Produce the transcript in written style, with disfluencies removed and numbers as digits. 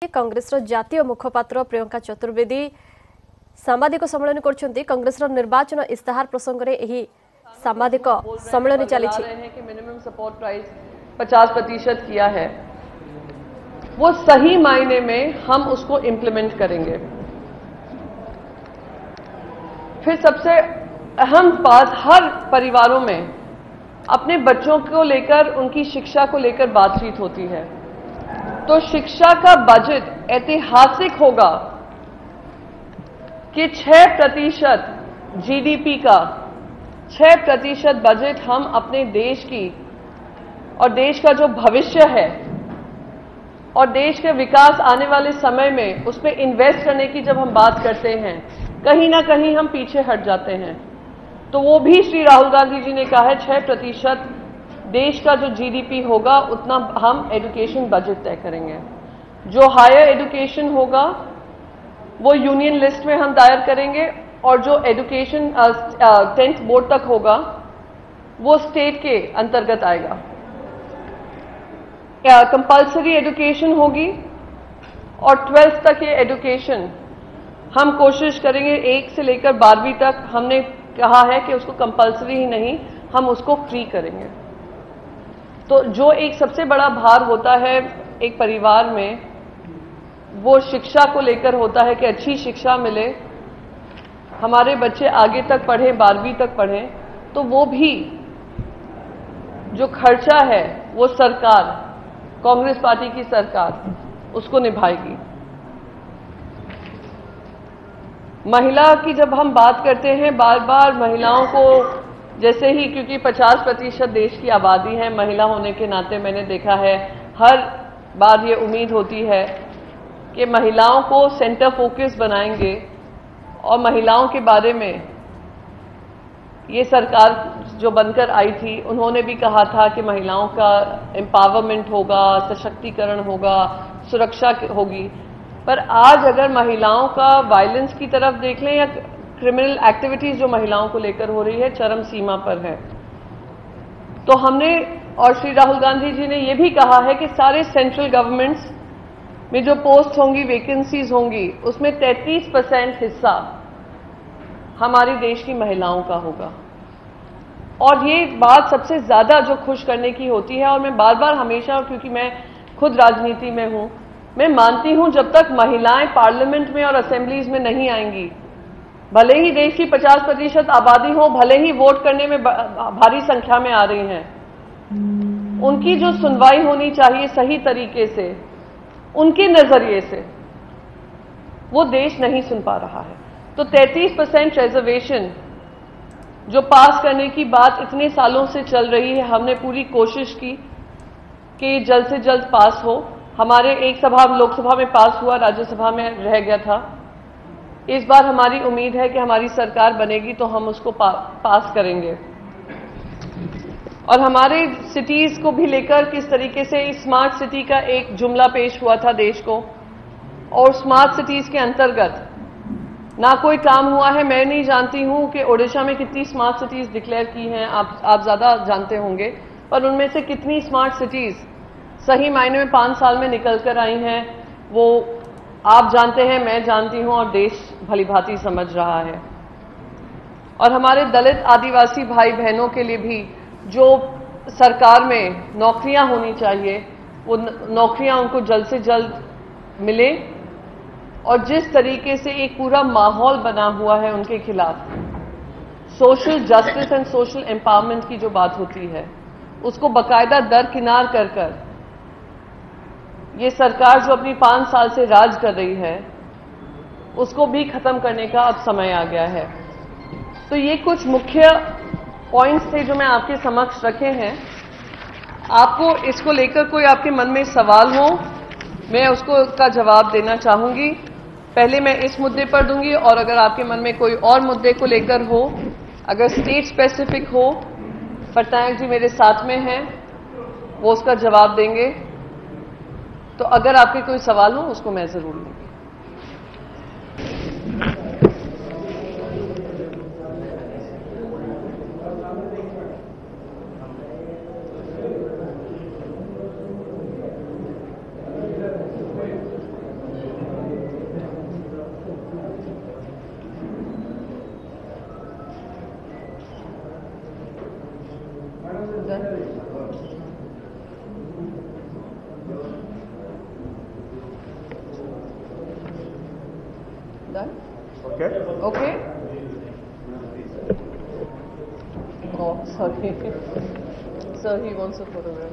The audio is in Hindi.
कांग्रेस जातीय मुखपात्र प्रियंका चतुर्वेदी सांबादिक सम्मेलन करछंती। कांग्रेस निर्वाचन इस्ताहार प्रसंग में यही सांबादिक सम्मेलन चली कि मिनिमम सपोर्ट प्राइस 50% किया है, वो सही मायने में हम उसको इम्प्लीमेंट करेंगे। फिर सबसे अहम बात, हर परिवारों में अपने बच्चों को लेकर, उनकी शिक्षा को लेकर बातचीत होती है। तो शिक्षा का बजट ऐतिहासिक होगा कि 6% जीडीपी का 6% बजट हम अपने देश की और देश का जो भविष्य है और देश के विकास आने वाले समय में उस पर इन्वेस्ट करने की जब हम बात करते हैं, कहीं ना कहीं हम पीछे हट जाते हैं। तो वो भी श्री राहुल गांधी जी ने कहा है 6% देश का जो जीडीपी होगा उतना हम एजुकेशन बजट तय करेंगे। जो हायर एजुकेशन होगा वो यूनियन लिस्ट में हम दायर करेंगे और जो एजुकेशन 10th बोर्ड तक होगा वो स्टेट के अंतर्गत आएगा। कंपल्सरी एजुकेशन होगी और 12th तक ये एजुकेशन हम कोशिश करेंगे 1 से लेकर 12वीं तक। हमने कहा है कि उसको कंपल्सरी ही नहीं, हम उसको फ्री करेंगे। तो जो एक सबसे बड़ा भार होता है एक परिवार में, वो शिक्षा को लेकर होता है कि अच्छी शिक्षा मिले, हमारे बच्चे आगे तक पढ़ें, 12वीं तक पढ़ें। तो वो भी जो खर्चा है वो सरकार, कांग्रेस पार्टी की सरकार उसको निभाएगी। महिला की जब हम बात करते हैं, बार बार महिलाओं को जैसे ही, क्योंकि 50% देश की आबादी है, महिला होने के नाते मैंने देखा है हर बार ये उम्मीद होती है कि महिलाओं को सेंटर फोकस बनाएंगे और महिलाओं के बारे में ये सरकार जो बनकर आई थी उन्होंने भी कहा था कि महिलाओं का एम्पावरमेंट होगा, सशक्तिकरण होगा, सुरक्षा होगी। पर आज अगर महिलाओं का वायलेंस की तरफ देख लें या क्रिमिनल एक्टिविटीज जो महिलाओं को लेकर हो रही है, चरम सीमा पर है। तो हमने और श्री राहुल गांधी जी ने यह भी कहा है कि सारे सेंट्रल गवर्नमेंट्स में जो पोस्ट होंगी, वैकेंसीज होंगी, उसमें 33% हिस्सा हमारे देश की महिलाओं का होगा। और ये बात सबसे ज्यादा जो खुश करने की होती है, और मैं बार बार हमेशा, क्योंकि मैं खुद राजनीति में हूं, मैं मानती हूं जब तक महिलाएं पार्लियामेंट में और असेंबलीज में नहीं आएंगी, भले ही देश की 50% आबादी हो, भले ही वोट करने में भारी संख्या में आ रही हैं, उनकी जो सुनवाई होनी चाहिए सही तरीके से, उनके नजरिए से, वो देश नहीं सुन पा रहा है। तो 33% रिजर्वेशन जो पास करने की बात इतने सालों से चल रही है, हमने पूरी कोशिश की कि जल्द से जल्द पास हो। हमारे एक सभा लोकसभा में पास हुआ, राज्यसभा में रह गया था। इस बार हमारी उम्मीद है कि हमारी सरकार बनेगी तो हम उसको पास करेंगे। और हमारे सिटीज को भी लेकर किस तरीके से स्मार्ट सिटी का एक जुमला पेश हुआ था देश को, और स्मार्ट सिटीज के अंतर्गत ना कोई काम हुआ है। मैं नहीं जानती हूं कि ओडिशा में कितनी स्मार्ट सिटीज डिक्लेयर की हैं, आप ज्यादा जानते होंगे, पर उनमें से कितनी स्मार्ट सिटीज सही मायने में 5 साल में निकल कर आई हैं, वो आप जानते हैं, मैं जानती हूं, और देश भली भांति समझ रहा है। और हमारे दलित आदिवासी भाई बहनों के लिए भी जो सरकार में नौकरियां होनी चाहिए, वो नौकरियां उनको जल्द से जल्द मिले। और जिस तरीके से एक पूरा माहौल बना हुआ है उनके खिलाफ, social justice and social empowerment की जो बात होती है, उसको बाकायदा दरकिनार कर ये सरकार जो अपनी 5 साल से राज कर रही है, उसको भी खत्म करने का अब समय आ गया है। तो ये कुछ मुख्य पॉइंट्स थे जो मैं आपके समक्ष रखे हैं। आपको इसको लेकर कोई आपके मन में सवाल हो, मैं उसको का जवाब देना चाहूंगी। पहले मैं इस मुद्दे पर दूंगी, और अगर आपके मन में कोई और मुद्दे को लेकर हो, अगर स्टेट स्पेसिफिक हो, पटनायक जी मेरे साथ में हैं, वो उसका जवाब देंगे। तो अगर आपके कोई सवाल हो उसको मैं जरूर लूंगी। done? Okay. Okay. Oh, sorry. Sir, he wants a photograph.